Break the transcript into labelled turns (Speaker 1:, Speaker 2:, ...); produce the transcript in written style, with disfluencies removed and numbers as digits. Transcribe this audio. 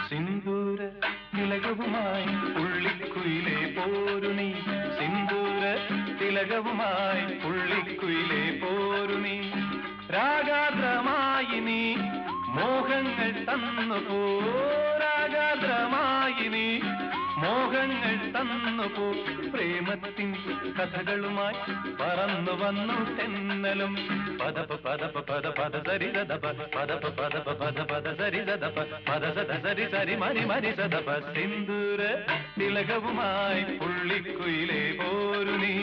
Speaker 1: സിന്ദൂര തിലകവുമായി പുള്ളിക്കുയിലേ പോരു നീ സിന്ദൂര തിലകവുമായി പുള്ളിക്കുയിലേ പോരു നീ രാഗാദ്രമായി നീ മോഹങ്ങൾ തന്നു പോ രാഗാദ്രമായി നീ മോഹങ്ങൾ തന്നു പോ പ്രേമത്തിൻ കഥകളുമായി പറന്നു വന്നു തെന്നലും പദപ പദപ പദ പദ സരി ദദപ പദപ പദപ പദ പദ സരി ദദപ പദ സദ സരി സരി മരി മരി സദപ സിന്ദൂര തിലകവുമായി പുള്ളിക്കുയിലേ പോരു നീ